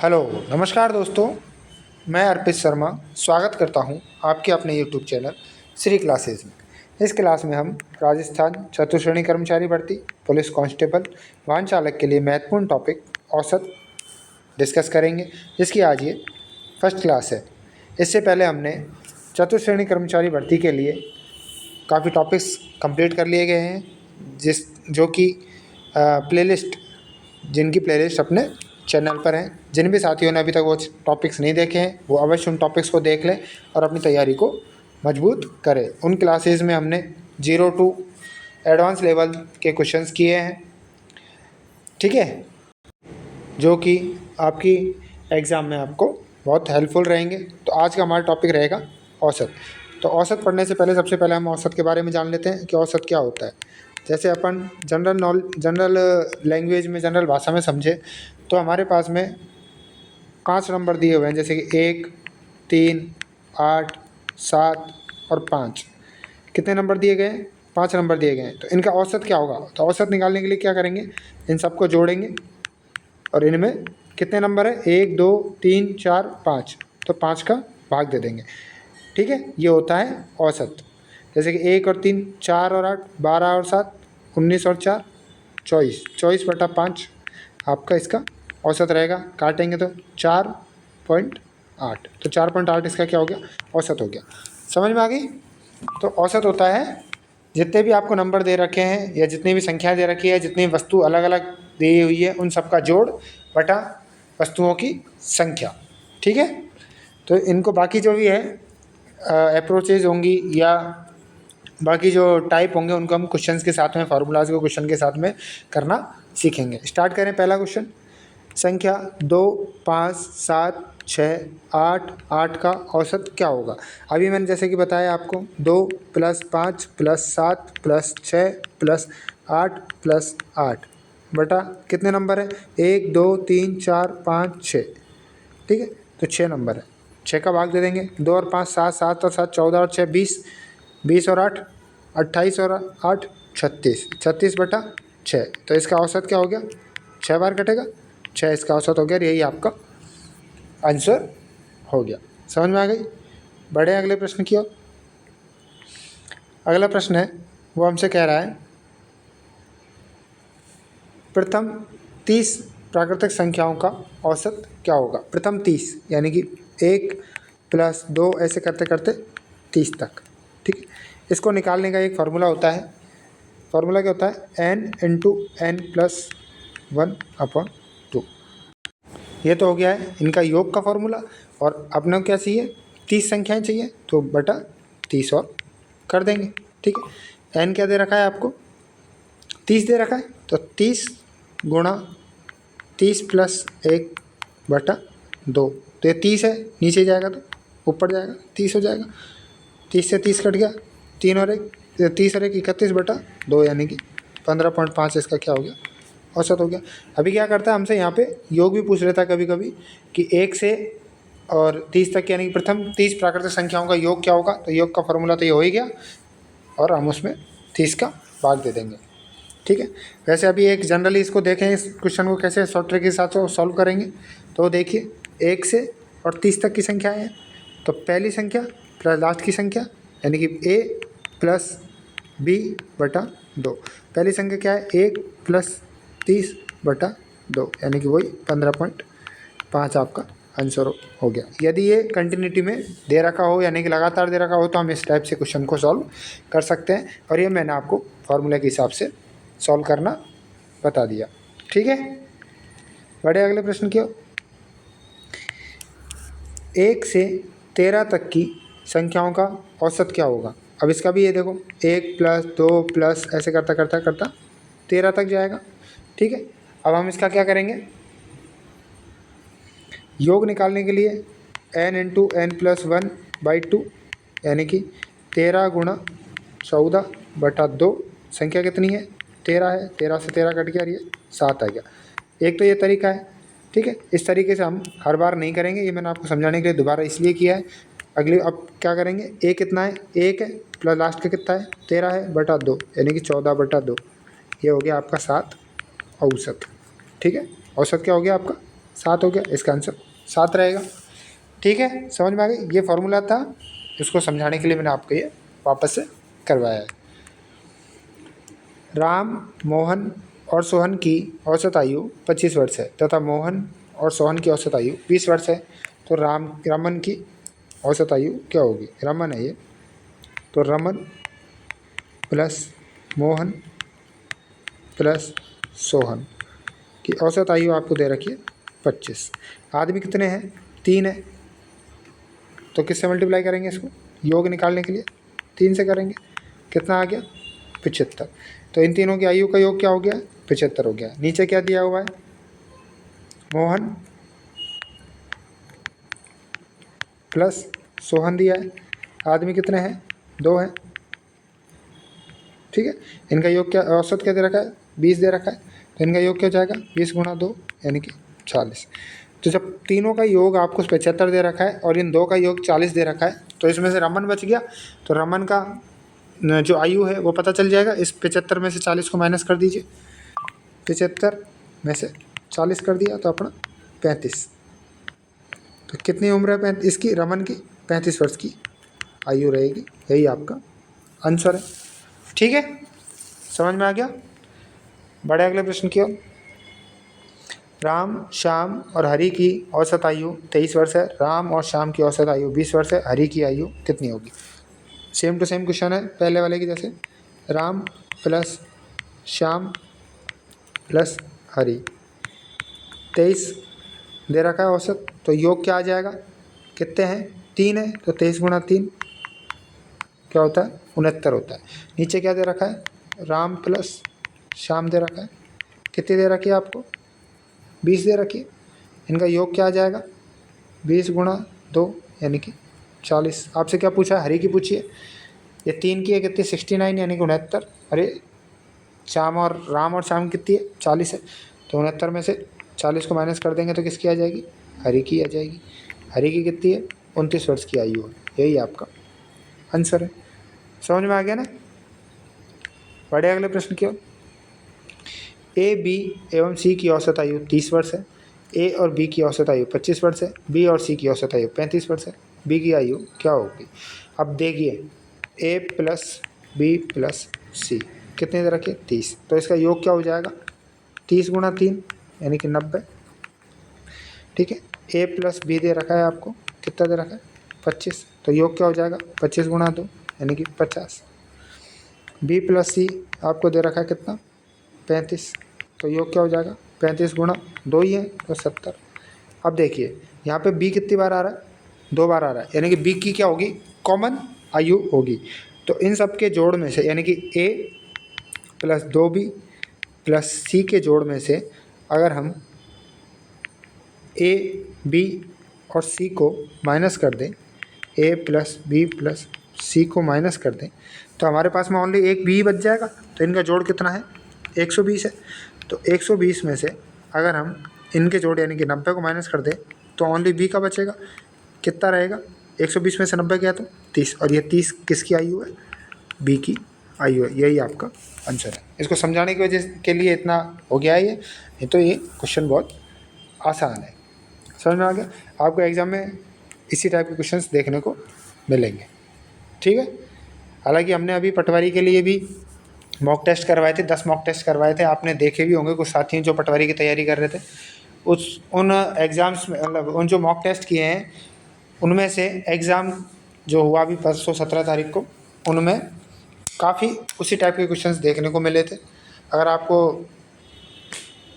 Hello, नमस्कार दोस्तों। मैं अर्पित शर्मा स्वागत करता हूं आपके अपने यूट्यूब चैनल श्री क्लासेज में। इस क्लास में हम राजस्थान चतुर्श्रेणी कर्मचारी भर्ती, पुलिस कांस्टेबल, वाहन चालक के लिए महत्वपूर्ण टॉपिक औसत डिस्कस करेंगे, जिसकी आज ये फर्स्ट क्लास है। इससे पहले हमने चतुर्श्रेणी कर्मचारी भर्ती के लिए काफ़ी टॉपिक्स कंप्लीट कर लिए गए हैं, जो कि प्लेलिस्ट जिनकी प्लेलिस्ट अपने चैनल पर हैं। जिन भी साथियों ने अभी तक वो टॉपिक्स नहीं देखे हैं वो अवश्य उन टॉपिक्स को देख लें और अपनी तैयारी को मजबूत करें। उन क्लासेस में हमने 0 to एडवांस लेवल के क्वेश्चंस किए हैं, ठीक है, जो कि आपकी एग्ज़ाम में आपको बहुत हेल्पफुल रहेंगे। तो आज का हमारा टॉपिक रहेगा औसत। तो औसत पढ़ने से पहले सबसे पहले हम औसत के बारे में जान लेते हैं कि औसत क्या होता है। जैसे अपन जनरल लैंग्वेज में, जनरल भाषा में समझे तो हमारे पास में 5 नंबर दिए हुए हैं, जैसे कि 1, 3, 8, 7 और 5। कितने नंबर दिए गए हैं? 5 नंबर दिए गए हैं। तो इनका औसत क्या होगा? तो औसत निकालने के लिए क्या करेंगे, इन सबको जोड़ेंगे और इनमें कितने नंबर है, 1, 2, 3, 4, 5, तो 5 का भाग दे देंगे, ठीक है। ये होता है औसत। जैसे कि 1 और 3 4 और 8 12 और 7 19 और 4 24, 24/5 आपका इसका औसत रहेगा। काटेंगे तो 4.8, तो 4.8 इसका क्या हो गया, औसत हो गया। समझ में आ गई? तो औसत होता है जितने भी आपको नंबर दे रखे हैं या जितनी भी संख्या दे रखी है, जितनी वस्तु अलग अलग दी हुई है, उन सबका जोड़ बटा वस्तुओं की संख्या, ठीक है। तो इनको बाकी जो भी है अप्रोचेज होंगी या बाकी जो टाइप होंगे उनको हम क्वेश्चंस के साथ में, फार्मूलाज को क्वेश्चन के साथ में करना सीखेंगे। स्टार्ट करें। पहला क्वेश्चन, संख्या 2, 5, 7, 6, 8, 8 का औसत क्या होगा? अभी मैंने जैसे कि बताया आपको, 2 + 5 + 7 + 6 + 8 + 8 बटा कितने नंबर है, 1, 2, 3, 4, 5, 6, ठीक है। तो 6 नंबर है, 6 का भाग दे देंगे। 2 और 5 7, 7 और 7 14 और 6 20, 20 और 8 28 और 8 36, 36/6। तो इसका औसत क्या हो गया, 6 बार कटेगा, 6 इसका औसत हो गया। यही आपका आंसर हो गया। समझ में आ गई? बढ़े अगले प्रश्न की ओर। अगला प्रश्न है, वो हमसे कह रहा है प्रथम 30 प्राकृतिक संख्याओं का औसत क्या होगा। प्रथम 30 यानी कि 1 + 2 ऐसे करते करते 30 तक, ठीक है। इसको निकालने का एक फार्मूला होता है। फार्मूला क्या होता है, n × n + 1/2। ये तो हो गया है इनका योग का फार्मूला। और अपने को क्या चाहिए, 30 संख्याएं चाहिए, तो बटा 30 और कर देंगे, ठीक है। n क्या दे रखा है आपको, 30 दे रखा है, तो 30 गुणा 30 + 1/2। तो ये 30 है, नीचे जाएगा तो ऊपर जाएगा, 30 हो जाएगा। 30 से 30 कट गया, 3 और 1 30 और 1 31/2, यानी कि 15.5 इसका क्या हो गया, औसत हो गया। अभी क्या करता है, हमसे यहाँ पे योग भी पूछ लेता है कभी कभी कि 1 से और 30 तक यानी कि प्रथम 30 प्राकृतिक संख्याओं का योग क्या होगा। तो योग का फॉर्मूला तो ये हो ही गया और हम उसमें 30 का भाग दे देंगे, ठीक है। वैसे अभी एक जनरली इसको देखें, इस क्वेश्चन को कैसे शॉर्ट ट्रिक के साथ सॉल्व करेंगे। तो देखिए, 1 से और 30 तक की संख्याएँ हैं, तो पहली संख्या प्लस लास्ट की संख्या यानी कि a + b/2। पहली संख्या क्या है, 1 + 30/2 यानी कि वही 15.5 आपका आंसर हो गया। यदि ये कंटिन्यूटी में दे रखा हो यानी कि लगातार दे रखा हो तो हम इस टाइप से क्वेश्चन को सॉल्व कर सकते हैं। और ये मैंने आपको फार्मूले के हिसाब से सॉल्व करना बता दिया, ठीक है। बढ़े अगले प्रश्न की ओर। 1 से 13 तक की संख्याओं का औसत क्या होगा। अब इसका भी ये देखो, 1 + 2 + ऐसे करता करता करता 13 तक जाएगा, ठीक है। अब हम इसका क्या करेंगे, योग निकालने के लिए n × n + 1/2 यानी कि 13 × 14/2। संख्या कितनी है, 13 है, 13 से 13 कट गया और ये 7 आ गया। एक तो ये तरीका है, ठीक है। इस तरीके से हम हर बार नहीं करेंगे, ये मैंने आपको समझाने के लिए दोबारा इसलिए किया है। अगली अब क्या करेंगे, a कितना है, 1 है, प्लस लास्ट का कितना है, 13 है बटा 2 यानी कि 14/2। ये हो गया आपका 7 औसत, ठीक है। औसत क्या हो गया आपका 7 हो गया, इसका आंसर 7 रहेगा। ठीक है, समझ में आ गई। ये फॉर्मूला था, इसको समझाने के लिए मैंने आपको ये वापस से करवाया है। राम, मोहन और सोहन की औसत आयु 25 वर्ष है तथा मोहन और सोहन की औसत आयु 20 वर्ष है। तो रमन की औसत आयु क्या होगी? रमन है ये, तो रमन प्लस मोहन प्लस सोहन की औसत आयु आपको दे रखी है 25। आदमी कितने हैं? 3 है, तो किससे मल्टीप्लाई करेंगे इसको? योग निकालने के लिए 3 से करेंगे। कितना आ गया? 75। तो इन तीनों की आयु का योग क्या हो गया? 75 हो गया। नीचे क्या दिया हुआ है? मोहन प्लस सोहन दिया है। आदमी कितने हैं? 2 हैं। ठीक है, इनका योग क्या, औसत क्या दे रखा है? 20 दे रखा है, तो इनका योग क्या हो जाएगा? 20 गुणा 2 यानी कि 40। तो जब तीनों का योग आपको 75 दे रखा है और इन दो का योग 40 दे रखा है, तो इसमें से रमन बच गया। तो रमन का जो आयु है वो पता चल जाएगा। इस 75 में से 40 को माइनस कर दीजिए। 75 में से 40 कर दिया तो अपना 35। तो कितनी उम्र है इसकी? रमन की 35 वर्ष की आयु रहेगी। यही आपका आंसर है। ठीक है, समझ में आ गया? बढ़े अगले प्रश्न की ओर। राम, श्याम और हरि की औसत आयु 23 वर्ष है। राम और श्याम की औसत आयु 20 वर्ष है। हरि की आयु कितनी होगी? सेम टू सेम क्वेश्चन है पहले वाले की जैसे। राम प्लस श्याम प्लस हरि, 23 दे रखा है औसत, तो योग क्या आ जाएगा? कितने हैं? 3 है, तो 23 गुणा 3 क्या होता है? 69 होता है। नीचे क्या दे रखा है? राम प्लस श्याम दे रखा है। कितनी दे रखी है आपको? 20 दे रखी है। इनका योग क्या आ जाएगा? 20 गुणा 2 यानी कि 40। आपसे क्या पूछा है? हरि की पूछिए। ये 3 की है कितनी? 69 यानी कि 69। अरे राम और श्याम कितनी है? 40 है, तो 69 में से 40 को माइनस कर देंगे तो किसकी आ जाएगी? हरि की आ जाएगी। हरि की कितनी है? 29 वर्ष की आयु है। यही आपका आंसर है। समझ में आ गया ना? बढ़े अगले प्रश्न की ओर। ए, बी एवं सी की औसत आयु 30 वर्ष है। ए और बी की औसत आयु 25 वर्ष है। बी और सी की औसत आयु 35 वर्ष है। बी की आयु क्या होगी? अब देखिए, ए प्लस बी प्लस सी कितने दे रखे? 30। तो इसका योग क्या हो जाएगा? 30 गुणा 3 यानी कि 90। ठीक है, ए प्लस बी दे रखा है आपको, कितना दे रखा है? 25। तो योग क्या हो जाएगा? 25 गुणा 2 यानी कि 50। बी प्लस सी आपको दे रखा है कितना? 35। तो योग क्या हो जाएगा? 35 गुणा 2 ही है तो 70। अब देखिए यहाँ पे बी कितनी बार आ रहा है? 2 बार आ रहा है, यानी कि बी की क्या होगी? कॉमन आयु होगी। तो इन सब के जोड़ में से यानी कि ए प्लस 2b प्लस सी के जोड़ में से अगर हम ए, बी और सी को माइनस कर दें, ए प्लस बी प्लस सी को माइनस कर दें, तो हमारे पास में ओनली एक बी बच जाएगा। तो इनका जोड़ कितना है? 120 है। तो 120 में से अगर हम इनके जोड़ यानी कि 90 को माइनस कर दें तो ओनली बी का बचेगा। कितना रहेगा? 120 में से 90 गया तो 30, और ये 30 किसकी आयु है? बी की आयु है। यही आपका आंसर है। इसको समझाने की वजह के लिए इतना हो गया है ये, नहीं तो ये क्वेश्चन बहुत आसान है। समझ में आ गया? आपको एग्ज़ाम में इसी टाइप के क्वेश्चंस देखने को मिलेंगे। ठीक है, हालांकि हमने अभी पटवारी के लिए भी मॉक टेस्ट करवाए थे, 10 मॉक टेस्ट करवाए थे। आपने देखे भी होंगे, कुछ साथी जो पटवारी की तैयारी कर रहे थे, उन एग्ज़ाम्स में मतलब उन जो मॉक टेस्ट किए हैं उनमें से एग्ज़ाम जो हुआ अभी परसों 17 तारीख को, उनमें काफ़ी उसी टाइप के क्वेश्चंस देखने को मिले थे। अगर आपको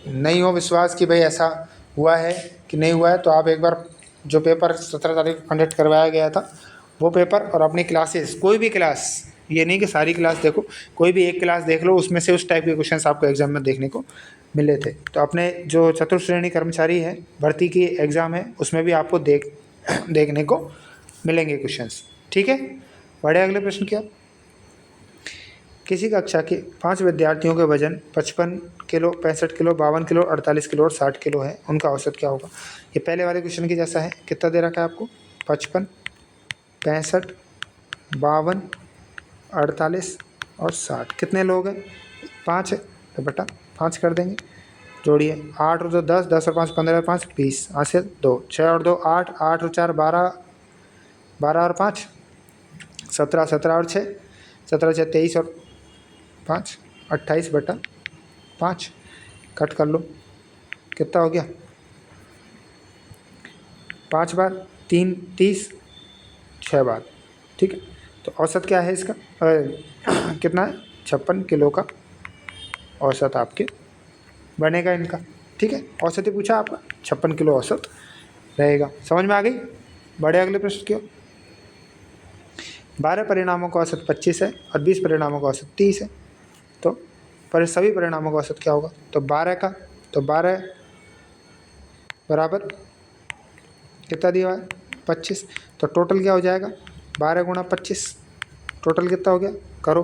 नहीं हो विश्वास कि भाई ऐसा हुआ है कि नहीं हुआ है, तो आप एक बार जो पेपर 17 तारीख को कंडक्ट करवाया गया था वो पेपर और अपनी क्लासेस, कोई भी क्लास, ये नहीं कि सारी क्लास देखो, कोई भी एक क्लास देख लो, उसमें से उस टाइप के क्वेश्चंस आपको एग्जाम में देखने को मिले थे। तो अपने जो चतुर्थ श्रेणी कर्मचारी है भर्ती की एग्ज़ाम है उसमें भी आपको देखने को मिलेंगे क्वेश्चंस। ठीक है, बढ़े अगले प्रश्न की ओर। किसी कक्षा के 5 विद्यार्थियों के वजन 55 किलो, 65 किलो, 52 किलो, 48 किलो और 60 किलो है। उनका औसत क्या होगा? ये पहले वाले क्वेश्चन के जैसा है। कितना दे रखा है आपको? 55, 65, 52, 48 और 60। कितने लोग हैं? 5 है, तो बटा 5 कर देंगे जोड़िए, 8 और 2 10, 10 और 5 15 और 5 20, हासिल 2, 6 और 2 8, 8 और 4 12, 12 और 5 17, 17 और 6 17 6 23 और 5 28/5, कट कर लो, कितना हो गया, 5 बार 3 30, 6 बार, ठीक है। तो औसत क्या है इसका, कितना है, 56 किलो का औसत आपके बनेगा इनका, ठीक है। औसत ही पूछा आपका, 56 किलो औसत रहेगा, समझ में आ गई। बढ़े अगले प्रश्न की ओर। 12 परिणामों का औसत 25 है और 20 परिणामों का औसत 30 है, तो पर सभी परिणामों का औसत क्या होगा, तो 12 का, तो 12 बराबर कितना दिया हुआ है, 25, तो टोटल क्या हो जाएगा, 12 गुणा 25, टोटल कितना हो गया, करो,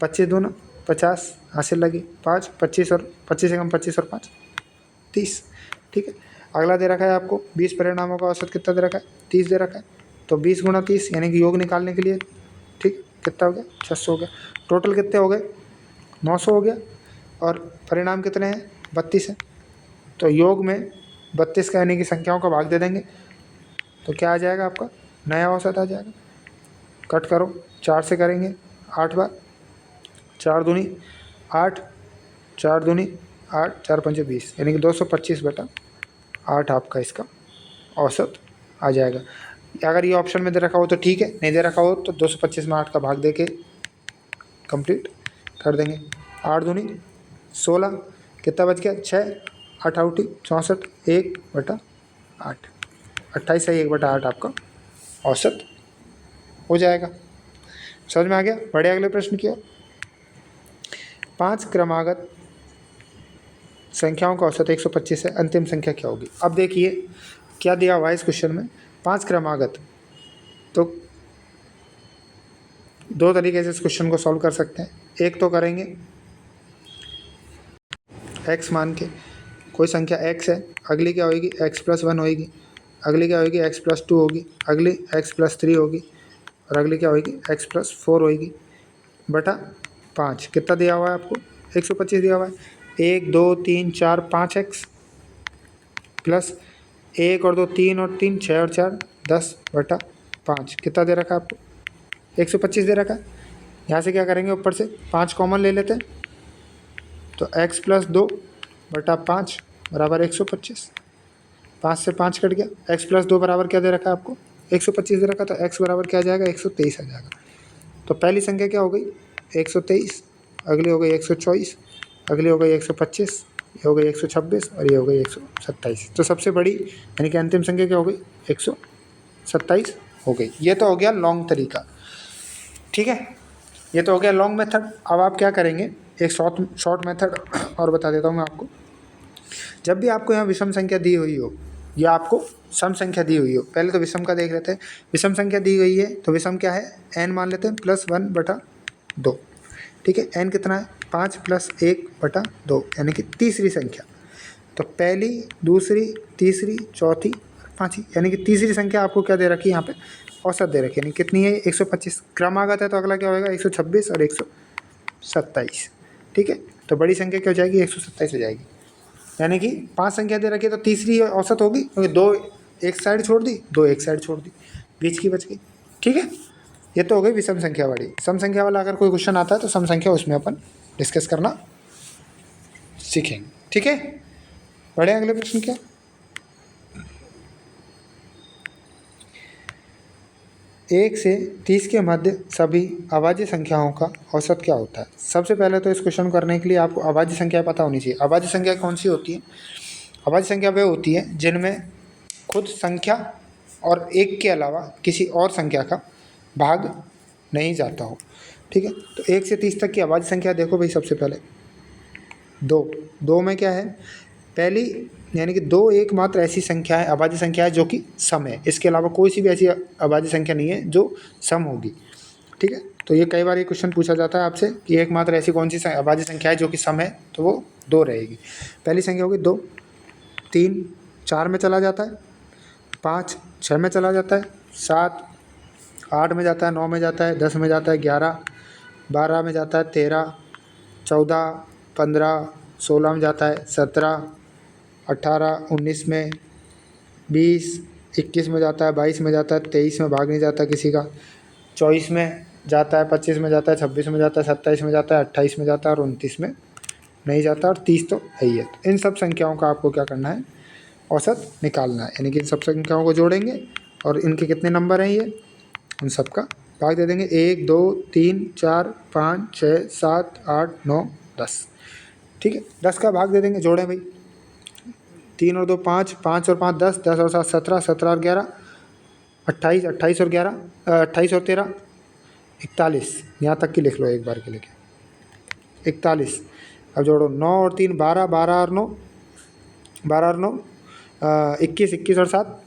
25 दूना 50, हासिल लगी 5, 25 और 25 से कम 25 और 5 30, ठीक है। अगला दे रखा है आपको 20 परिणामों का औसत कितना दे रखा है, 30 दे रखा है, तो 20 गुणा 30 यानी कि योग निकालने के लिए, ठीक, कितना हो गया, 600 हो गया, टोटल कितने हो गए, 900 हो गया, और परिणाम कितने हैं, 32 है, तो योग में 32 का यानी कि संख्याओं का भाग दे देंगे, तो क्या आ जाएगा आपका, नया औसत आ जाएगा, कट करो, 4 से करेंगे 8 बार, 4 दूनी 8, 4 दूनी 8, 4 पंजे 20, यानी कि 225/8 आपका इसका औसत आ जाएगा। अगर ये ऑप्शन में दे रखा हो तो ठीक है, नहीं दे रखा हो तो 225 में 8 का भाग दे के कंप्लीट कर देंगे। 8 दूनी 16, कितना बच गया, 6, 8 आउटी 64, 1/8, 28 से 1/8 आपका औसत हो जाएगा, समझ में आ गया। बढ़े अगले प्रश्न की ओर। 5 क्रमागत संख्याओं का औसत 125 है, अंतिम संख्या क्या होगी। अब देखिए क्या दिया हुआ है इस क्वेश्चन में, 5 क्रमागत, तो 2 तरीके से इस क्वेश्चन को सॉल्व कर सकते हैं। एक तो करेंगे x मान के, कोई संख्या x है, अगली क्या होगी, x+1 होगी, अगली क्या होगी, x+2 होगी, अगली x+3 होगी, और अगली क्या होगी, x+4 होगी, बटा 5, कितना दिया हुआ है आपको, 125 दिया हुआ है, 1 2 3 4 5x प्लस 1 और 2 3 और 3 6 और 4 10/5, कितना दे रखा है आपको, 125 दे रखा है। यहाँ से क्या करेंगे, ऊपर से 5 कॉमन ले लेते हैं, तो x+2/5 बराबर 125, 5 से 5 कट गया, x+2 बराबर क्या दे रखा है आपको, 125 दे रखा, तो x बराबर क्या आ जाएगा, 123 आ जाएगा। तो पहली संख्या क्या हो गई, 123, अगली हो गई 124, अगली हो गई 125, ये हो गई 126 और ये हो गई 127। तो सबसे बड़ी यानी कि अंतिम संख्या क्या हो गई, 127 हो गई। ये तो हो गया लॉन्ग तरीका, ठीक है, ये तो हो गया लॉन्ग मेथड। अब आप क्या करेंगे, एक शॉर्ट मेथड और बता देता हूँ मैं आपको। जब भी आपको यहाँ विषम संख्या दी हुई हो या आपको सम संख्या दी हुई हो, पहले तो विषम का देख लेते हैं। विषम संख्या दी गई है तो विषम क्या है, n मान लेते हैं +1/2, ठीक है। n कितना है, 5 + 1/2 यानी कि तीसरी संख्या। तो पहली, दूसरी, तीसरी, चौथी, पाँचवीं, यानी कि तीसरी संख्या आपको क्या दे रखी है यहाँ पे, औसत दे रखी है, यानी कितनी है, 125। क्रमागत है तो अगला क्या होगा, 126 और 127, ठीक है। तो बड़ी संख्या क्या हो जाएगी, 127 हो जाएगी, यानी कि 5 संख्या दे रखी है तो तीसरी औसत होगी, क्योंकि 2 एक साइड छोड़ दी, 2 एक साइड छोड़ दी, बीच की बच गई, ठीक है। ये तो हो गई विषम संख्या वाली। सम संख्या वाला अगर कोई क्वेश्चन आता है तो सम संख्या उसमें अपन डिस्कस करना सीखेंगे, ठीक है। बढ़े अगले प्रश्न क्या, 1 से 30 के मध्य सभी अभाज्य संख्याओं का औसत क्या होता है। सबसे पहले तो इस क्वेश्चन को करने के लिए आपको अभाज्य संख्या पता होनी चाहिए। अभाज्य संख्या कौन सी होती है, अभाज्य संख्या वे होती है जिनमें खुद संख्या और 1 के अलावा किसी और संख्या का भाग नहीं जाता हो, ठीक है। तो 1 से 30 तक की अभाज्य संख्या देखो भाई, सबसे पहले 2 में क्या है, पहली यानी कि 2 एकमात्र ऐसी संख्या है, अभाज्य संख्या है जो कि सम है, इसके अलावा कोई सी भी ऐसी अभाज्य संख्या नहीं है जो सम होगी, ठीक है। तो ये कई बार ये क्वेश्चन पूछा जाता है आपसे कि एकमात्र ऐसी कौन सी अभाज्य संख्या है जो कि सम है, तो वो 2 रहेगी। पहली संख्या होगी 2, 3 4 में चला जाता है, 5 6 में चला जाता है, 7 8 में जाता है, 9 में जाता है, 10 में जाता है, 11 12 में जाता है, 13 14 15 16 में जाता है, 17, 18, 19 में, 20, 21 में जाता है, 22 में जाता है, 23 में भाग नहीं जाता किसी का, 24 में जाता है, 25 में जाता है, 26 में जाता है, 27 में जाता है, 28 में जाता है और 29 में नहीं जाता, और 30 तो है ही है। इन सब संख्याओं का आपको क्या करना है, औसत निकालना है, यानी कि इन सब संख्याओं को जोड़ेंगे और इनके कितने नंबर हैं ये, उन सब का भाग दे देंगे। 1, 2, 3, 4, 5, 6, 7, 8, 9, 10। ठीक है, 10 का भाग दे देंगे, जोड़ें भाई। 3 और 2 5, 5 और 5 10, 10 और 7 17, 17 और 11 28, 28 और 11 28 और 13 41, यहाँ तक की लिख लो एक बार के लिए, 41। अब जोड़ो, 9 और 3 12, 12 और 9 12 और 9 21, 21 और 7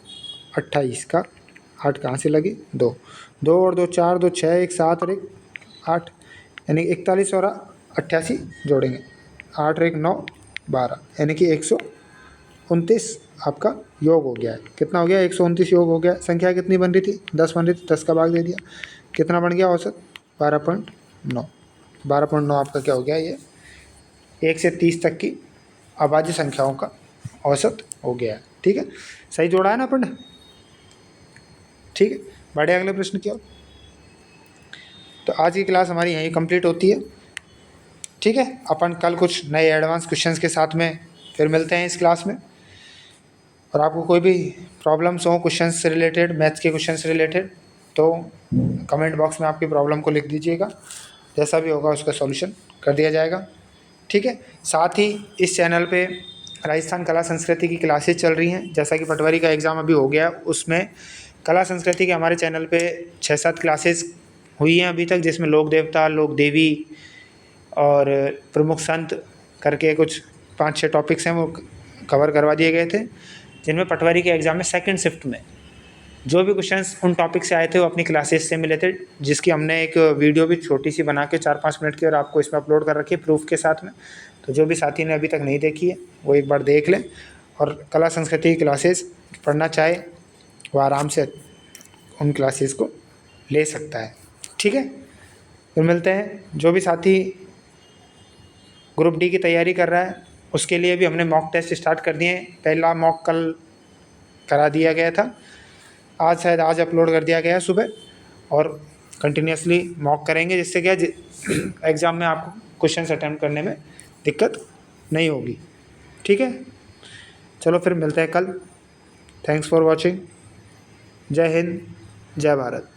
28 का 8 कहाँ से लगी, 2, 2 और 2 4, 2 6, 1 7 और 1 8, यानी 41 और 88 जोड़ेंगे, 8 और 1 9 12, यानी कि 129 आपका योग हो गया है। कितना हो गया, 129 योग हो गया। संख्या कितनी बन रही थी, 10 बन रही थी, 10 का भाग दे दिया, कितना बन गया औसत, 12.9। 12.9 आपका क्या हो गया, ये 1 से 30 तक की अभाज्य संख्याओं का औसत हो गया है। ठीक है, सही जोड़ा है ना अपन ने। ठीक है, बढ़े अगले प्रश्न की ओर। तो आज की क्लास हमारी यहीं कंप्लीट होती है। ठीक है, अपन कल कुछ नए एडवांस क्वेश्चंस के साथ में फिर मिलते हैं इस क्लास में। और आपको कोई भी प्रॉब्लम्स हो क्वेश्चंस से रिलेटेड, मैथ्स के क्वेश्चन से रिलेटेड, तो कमेंट बॉक्स में आपकी प्रॉब्लम को लिख दीजिएगा, जैसा भी होगा उसका सॉल्यूशन कर दिया जाएगा। ठीक है, साथ ही इस चैनल पे राजस्थान कला संस्कृति की क्लासेस चल रही हैं। जैसा कि पटवारी का एग्ज़ाम अभी हो गया, उसमें कला संस्कृति के हमारे चैनल पे 6-7 क्लासेस हुई हैं अभी तक, जिसमें लोक देवता, लोक देवी और प्रमुख संत करके कुछ 5-6 टॉपिक्स हैं, वो कवर करवा दिए गए थे, जिनमें पटवारी के एग्ज़ाम में सेकंड शिफ्ट में जो भी क्वेश्चंस उन टॉपिक से आए थे वो अपनी क्लासेस से मिले थे, जिसकी हमने एक वीडियो भी छोटी सी बना के 4-5 मिनट की और आपको इसमें अपलोड कर रखी है प्रूफ के साथ में। तो जो भी साथी ने अभी तक नहीं देखी है वो एक बार देख लें, और कला संस्कृति की क्लासेस पढ़ना चाहे वो आराम से उन क्लासेस को ले सकता है। ठीक है, फिर मिलते हैं। जो भी साथी ग्रुप डी की तैयारी कर रहा है उसके लिए भी हमने मॉक टेस्ट स्टार्ट कर दिए हैं। पहला मॉक कल करा दिया गया था, आज शायद आज अपलोड कर दिया गया है सुबह, और कंटिन्यूसली मॉक करेंगे, जिससे क्या एग्ज़ाम में आपको क्वेश्चन अटैम्प्ट करने में दिक्कत नहीं होगी। ठीक है, चलो फिर मिलते हैं कल। Thanks for watching. जय हिंद, जय भारत।